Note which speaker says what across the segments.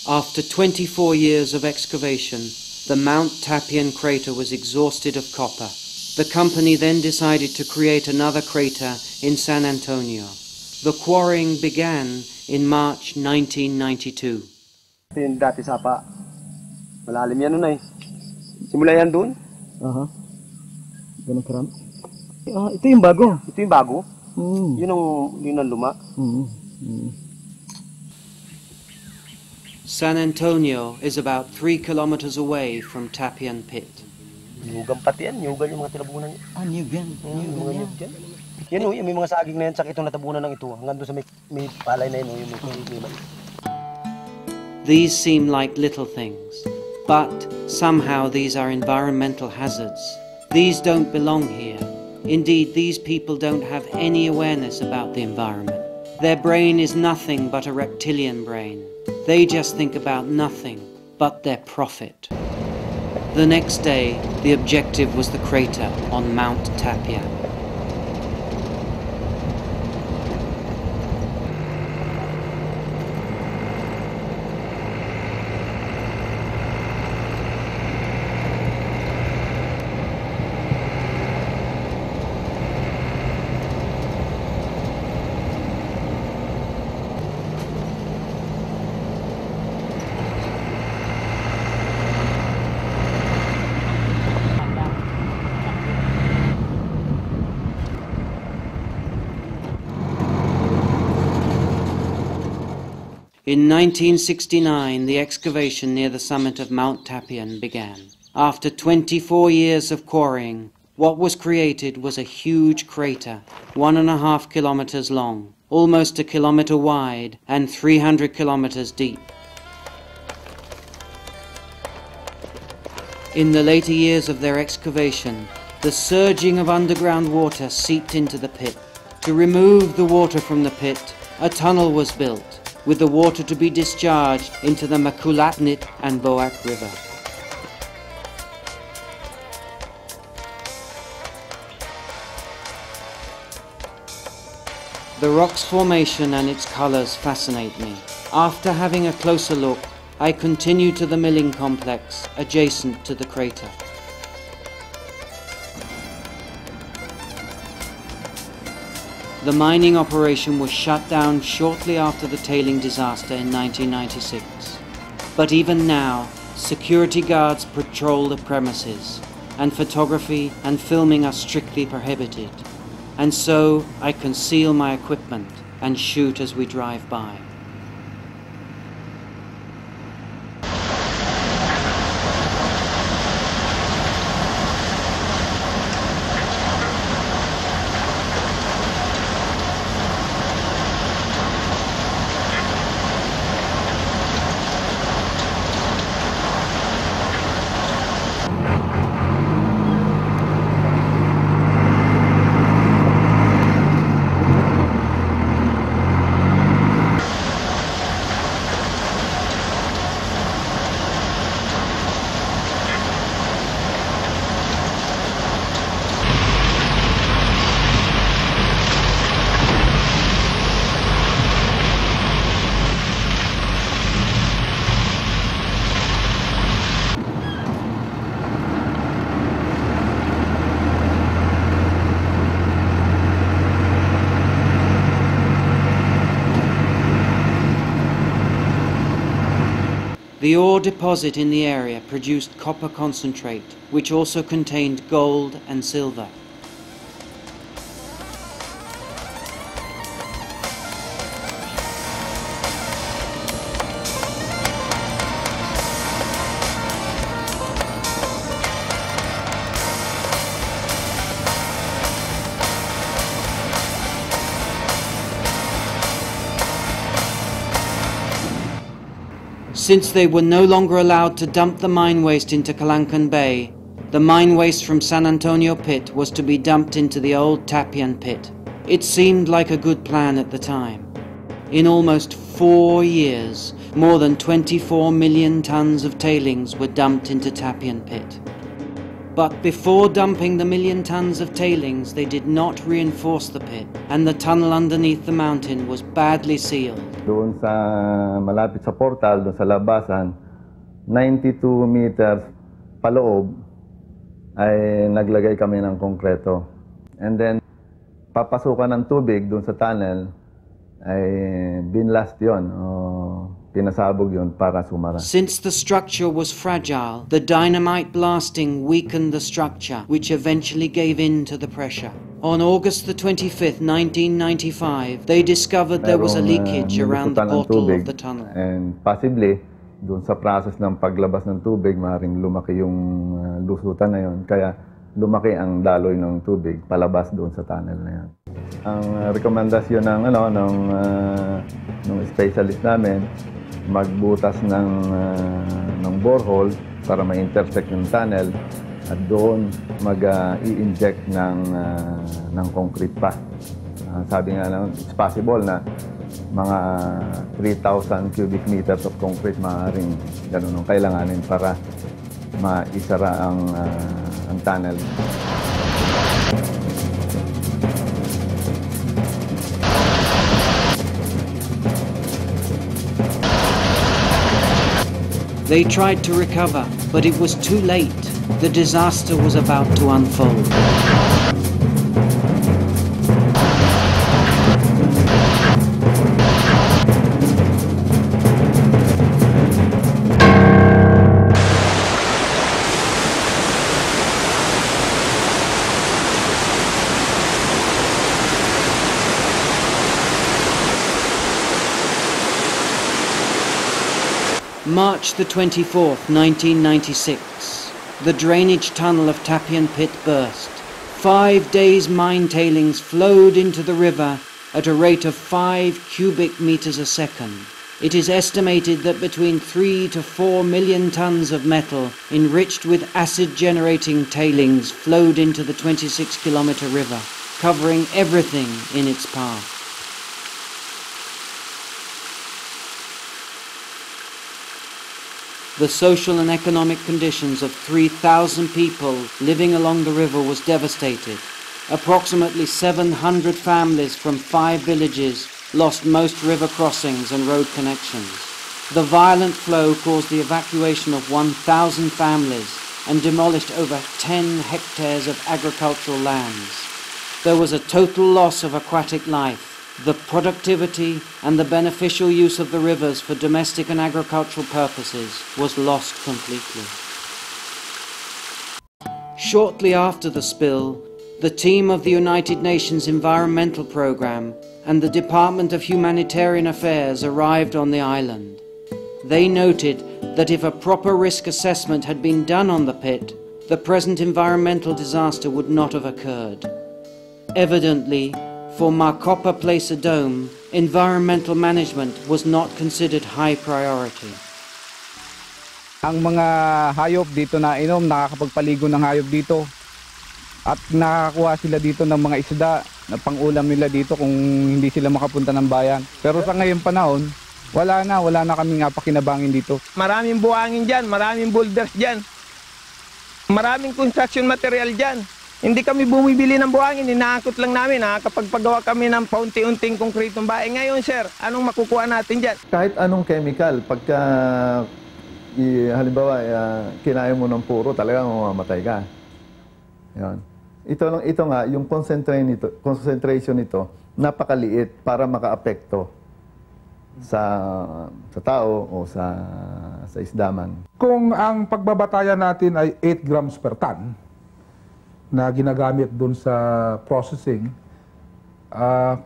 Speaker 1: After 24 years of excavation, the Mount Tapian crater was exhausted of copper. The company then decided to create another crater in San Antonio. The quarrying began in March 1992.
Speaker 2: Dati sapa, malalim yan nun ay. Simula yan dun?
Speaker 3: Ganun karam. Ito yung bago.
Speaker 2: Ito yung bago? Yun ang luma?
Speaker 1: San Antonio is about 3 kilometers away from Tapian Pit.
Speaker 2: Nyugan pati yan, nyugan yung mga tinabunan niya.
Speaker 3: Nyugan.
Speaker 2: Nyugan yan. Yan may mga saging na yan, tsaka itong natabunan ng ito. Hanggang doon sa may palay na yun, yung
Speaker 1: These seem like little things, but somehow these are environmental hazards. These don't belong here. Indeed, these people don't have any awareness about the environment. Their brain is nothing but a reptilian brain. They just think about nothing but their profit. The next day, the objective was the crater on Mount Tapian. In 1969, the excavation near the summit of Mount Tapian began. After 24 years of quarrying, what was created was a huge crater, 1.5 kilometers long, almost 1 kilometer wide, and 300 kilometers deep. In the later years of their excavation, the surging of underground water seeped into the pit. To remove the water from the pit, a tunnel was built, with the water to be discharged into the Makulatnit and Boak River. The rock's formation and its colors fascinate me. After having a closer look, I continue to the milling complex adjacent to the crater. The mining operation was shut down shortly after the tailing disaster in 1996. But even now, security guards patrol the premises, and photography and filming are strictly prohibited. And so I conceal my equipment and shoot as we drive by. The ore deposit in the area produced copper concentrate, which also contained gold and silver. Since they were no longer allowed to dump the mine waste into Calancan Bay, the mine waste from San Antonio Pit was to be dumped into the old Tapian Pit. It seemed like a good plan at the time. In almost 4 years, more than 24 million tons of tailings were dumped into Tapian Pit. But before dumping the 1,000,000 tons of tailings, they did not reinforce the pit, and the tunnel underneath the mountain was badly sealed.
Speaker 4: Doon sa malapit sa portal, doon sa labasan, 92 meters paloob ay naglagay kami ng konkreto. And then, papasukan ng tubig doon sa tunnel ay binlast yun, o pinasabog yun para sumara.
Speaker 1: Since the structure was fragile, the dynamite blasting weakened the structure, which eventually gave in to the pressure. On August the 25th, 1995, they discovered there was a leakage around the portal of the tunnel.
Speaker 4: And possibly, doon sa process ng paglabas ng tubig, maaaring lumaki yung lusutan na yun. Kaya lumaki ang daloy ng tubig palabas doon sa tunnel na yan. Ang rekomendasyon ng specialist namin, magbutas ng borehole para ma-intersect yung tunnel at doon mag-i-inject ng concrete pa. Sabi nga naman, it's possible na mga 3,000 cubic meters of concrete maaaring ganun ang kailanganin para maisara ang tunnel.
Speaker 1: They tried to recover, but it was too late. The disaster was about to unfold. March the 24th, 1996. The drainage tunnel of Tapian Pit burst. 5 days' mine tailings flowed into the river at a rate of 5 cubic meters a second. It is estimated that between 3 to 4 million tons of metal enriched with acid-generating tailings flowed into the 26-kilometer river, covering everything in its path. The social and economic conditions of 3,000 people living along the river was devastated. Approximately 700 families from 5 villages lost most river crossings and road connections. The violent flow caused the evacuation of 1,000 families and demolished over 10 hectares of agricultural lands. There was a total loss of aquatic life. The productivity and the beneficial use of the rivers for domestic and agricultural purposes was lost completely. Shortly after the spill, the team of the United Nations Environmental Programme and the Department of Humanitarian Affairs arrived on the island. They noted that if a proper risk assessment had been done on the pit, the present environmental disaster would not have occurred. Evidently, for Marcopa Placer Dome, environmental management was not considered high priority.
Speaker 5: Ang mga hayop dito na inom, nakakapagpaligo ng hayop dito. At nakakuha sila dito ng mga isda na pang-ulam nila dito kung hindi sila makapunta ng bayan. Pero sa ngayong panahon, wala na kaming pakinabangin dito.
Speaker 6: Maraming buhangin dyan, maraming boulders dyan. Maraming construction material dyan. Hindi kami bumibili ng buhangin, inaakot lang namin. Nakakapagpagawa kami ng paunti-unting konkretong bahay. Ngayon, sir, anong makukuha natin dyan?
Speaker 4: Kahit anong chemical, pagka halimbawa kinain mo ng puro, talagang mamamatay ka. Yan. Ito nga, yung concentration nito, napakaliit para makaapekto sa tao o sa isdaman.
Speaker 7: Kung ang pagbabatayan natin ay 8 grams per ton na ginagamit dun sa processing,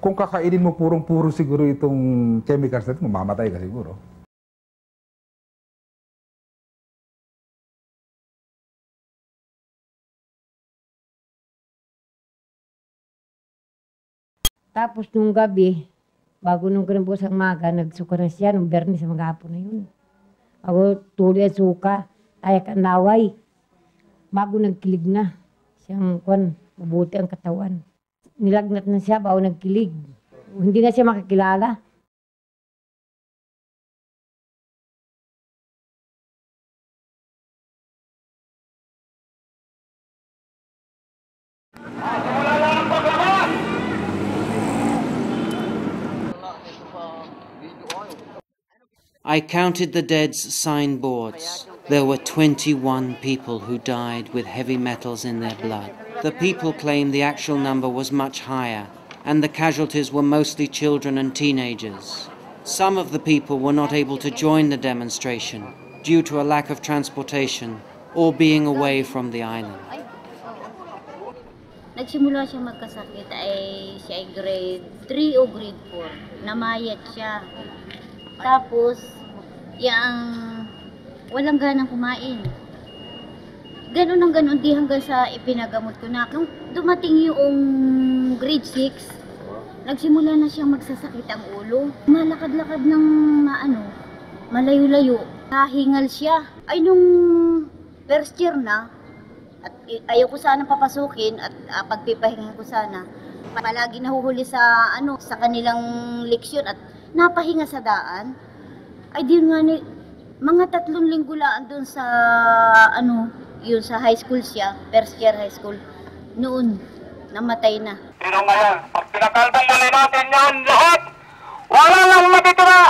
Speaker 7: kung kakainin mo purong-puro siguro itong chemicals natin, mamamatay ka siguro.
Speaker 8: Tapos nung gabi, bago nung kinabos ang maga, nagsuka na siya nung Bernis sa mga hapon na yun. Ako tuloy at suka, ayak ang laway. Bago nagkilig na. Siyang mabuti ang katawan. Nilagnat na siya, bago nagkilig. Hindi na siya makakilala.
Speaker 1: I counted the dead's signboards. There were 21 people who died with heavy metals in their blood. The people claim the actual number was much higher, and the casualties were mostly children and teenagers. Some of the people were not able to join the demonstration due to a lack of transportation or being away from the island.
Speaker 9: Nagsimula siya magkasakit siya ay grade 3 o grade 4. Namayat siya. Tapos, walang ganang kumain. Ganon ang ganon, di hanggang sa ipinagamot ko na. Nung dumating yung grade 6, nagsimula na siyang magsasakit ang ulo. Malakad-lakad ng malayo-layo. Nahingal siya. Ay nung first year na, at ayaw ko sana papasukin at pagpipahinga ko sana. Palagi nahuhuli sa kanilang leksyon at napahinga sa daan. Ay di nga ni mga 3 linggo lang doon sa yun sa high school siya, first year high school. Noon namatay na.
Speaker 10: Pero ngayon, pag pinakalbong muli natin yan lahat, wala lang matitira.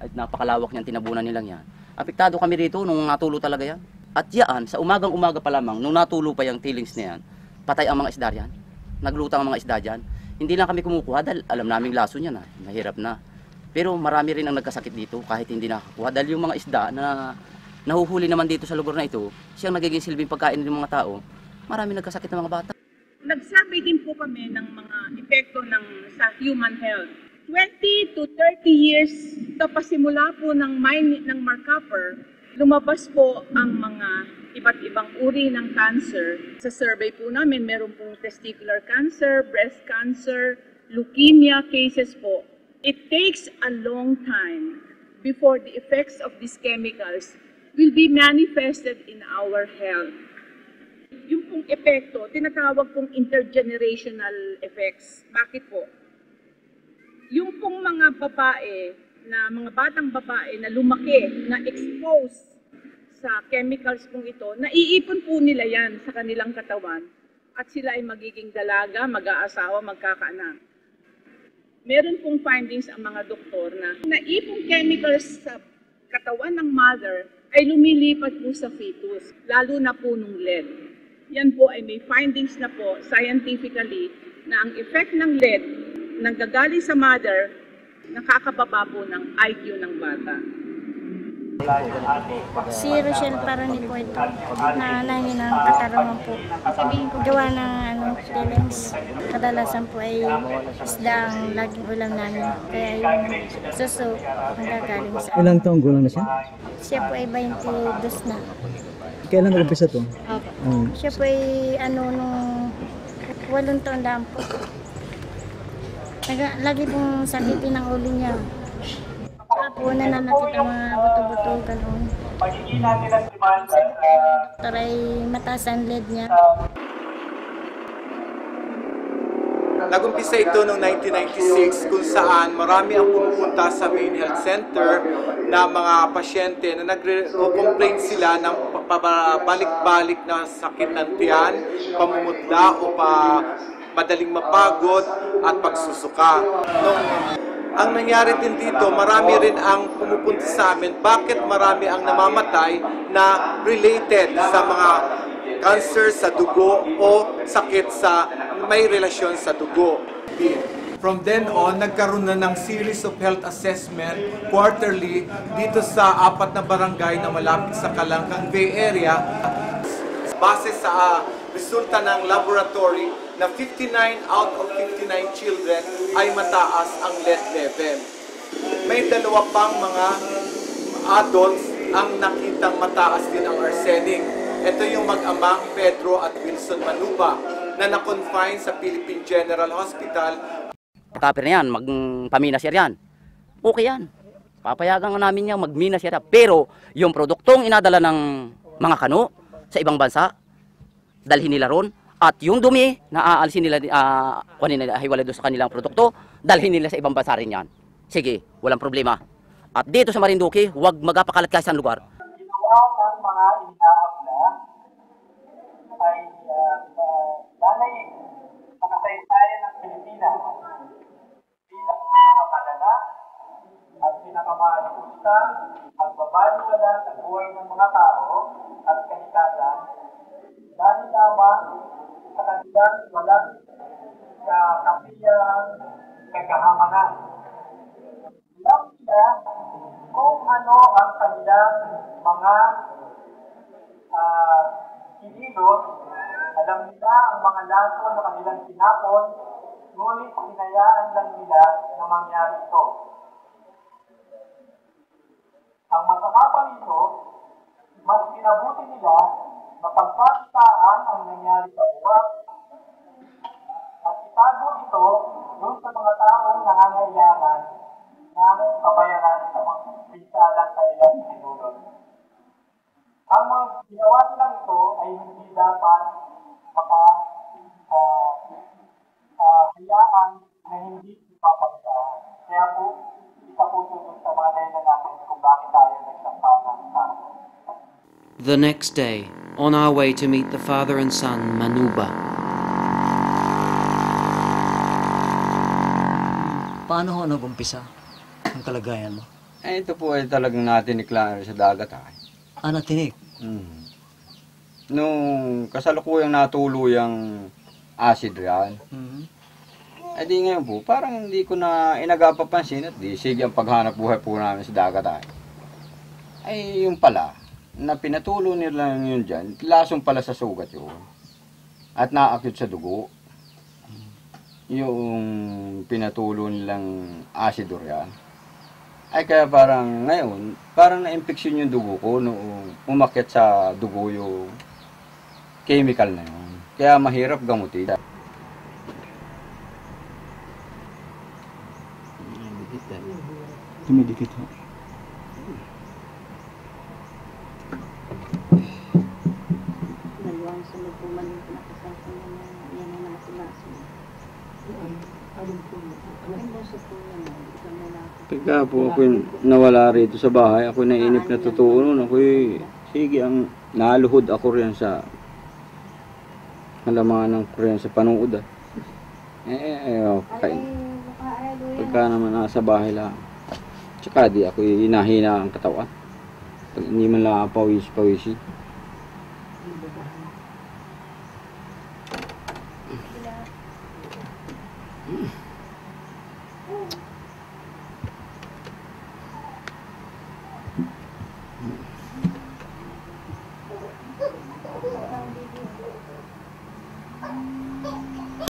Speaker 11: At napakalawak niyang tinabunan nilang yan. Apektado kami rito nung natulo talaga yan. At yan, sa umagang-umaga pa lamang, nung natulo pa yung tailings na yan, patay ang mga isda yan. Naglutang ang mga isda dyan. Hindi lang kami kumukuha dahil alam naming laso niya na, mahirap na. Pero marami rin ang nagkasakit dito kahit hindi nakakuha. Dahil yung mga isda na nahuhuli naman dito sa lugar na ito, siyang nagiging silbing pagkain ng mga tao, marami nagkasakit ng mga bata.
Speaker 12: Nagsabi din po kami ng mga epekto sa human health. 20 to 30 years kapasimula po ng mine ng Marcapper, lumabas po ang mga iba't ibang uri ng cancer. Sa survey po namin, meron pong testicular cancer, breast cancer, leukemia cases po. It takes a long time before the effects of these chemicals will be manifested in our health. Yung pong epekto, tinatawag pong intergenerational effects. Bakit po? Yung pong mga batang babae na lumaki, na exposed sa chemicals pong ito, naiipon po nila yan sa kanilang katawan at sila ay magiging dalaga, mag-aasawa, magkakaanak. Meron pong findings ang mga doktor na naipong chemicals sa katawan ng mother ay lumilipat po sa fetus, lalo na po nung lead. Yan po ay may findings na po scientifically na ang effect ng lead nanggagaling sa mother, nakakababa po ng IQ ng bata.
Speaker 13: Si Rochelle Parani po ito, na nangyay ng katarungan po. Gawa ng feelings. Kadalasan po ay isda ang laging ulam namin. Kaya yung suso, nanggagaling sa...
Speaker 3: Ilang taong gulang na siya?
Speaker 13: Siya po ay 22 na.
Speaker 3: Kailan nag-umpisa to?
Speaker 13: Siya po ay nung 8 taon daan po. Lagi pong sakitin ang ulo niya. Po, nananakit ang mga buto-buto, gano'n. Taray mataas ang lead niya.
Speaker 14: Nag-umpisa ito noong 1996 kung saan marami ang pumupunta sa main health center na mga pasyente na nagre-complain sila ng pabalik-balik na sakit ng tiyan, pamumutla o madaling mapagod at pagsusuka. Ang nangyari din dito, marami rin ang pumupunta sa amin. Bakit marami ang namamatay na related sa mga cancer sa dugo o sakit sa may relasyon sa dugo. From then on, nagkaroon na ng series of health assessment quarterly dito sa 4 na barangay na malapit sa Calangkang Bay area. Base sa resulta ng laboratory na 59 out of 59 children ay mataas ang lead level. May 2 pang mga adults ang nakitang mataas din ang arsenic. Ito yung mag-amang Pedro at Wilson Manuba na na-confine sa Philippine General Hospital.
Speaker 11: Marcapper na yan, magpaminas yan. Okay yan. Papayagan nga namin niya magmina siya. Pero yung produktong inadala ng mga kano sa ibang bansa, dalhin nila ron. At yung dumi na aalisin nila, kunin nila, hiwalay doon sa kanilang produkto, dalhin nila sa ibang bansa rin yan. Sige, walang problema. At dito sa Marinduque, huwag magapakalat kayo sa lugar.
Speaker 10: Ginawa ng mga inaabla ay danay makasaysayan ng Pilipinas bilang pinakamalala at pinakamaalusta ang babalewala sa buhay ng mga tao at kalikasan dahil lamang sa kanilang walang kakapiyang kagahamanan. Alam nila kung ano ang kanilang mga kinilos, alam nila ang mga laso na kanilang tinapon, ngunit hinayaan lang nila na mangyari ito. Ang masama pa rito, mas pinabuti nila na pagkakitaan ang nangyari sa buwan at itago ito doon sa mga taong nangangailangan ng kabayaran sa mga pinsalang kanilang sinulot. Ang mga ginawa nilang ito ay hindi dapat hayaan na hindi ipapagdaan. Kaya po, isa po ito sa mga dahilan natin kung bakit tayo nagsampa ng tao.
Speaker 1: The next day, on our way to meet the father and son, Manuba.
Speaker 3: Paano ho nag-umpisa ang kalagayan mo?
Speaker 15: Ito po ay talagang natiniklaan sa dagat.
Speaker 3: Natinik?
Speaker 15: Nung kasalukuyang natuluyang acid yan, ay di ngayon po, parang hindi ko na inagapapansin at di sige ang paghanap buhay po namin sa dagat. Ay yung pala, na pinatulo nila yun dyan, lasong pala sa sugat yun. At naakyat sa dugo. Yung pinatulo nilang asidor yan. Ay kaya parang ngayon, parang na-infection yung dugo ko noong umakyat sa dugo yung chemical na yun. Kaya mahirap gamutin.
Speaker 5: Tumidikit ho.
Speaker 15: Pagka po ako nawala rito sa bahay, ako nainip na totoo nun. Sige, ang naluhod ako riyan sa halaman ng Korean sa panood. Okay. Pagka naman nasa bahay lang. Tsaka di ako hinahina ang katawan. Pag hindi man lang pawis-pawisi.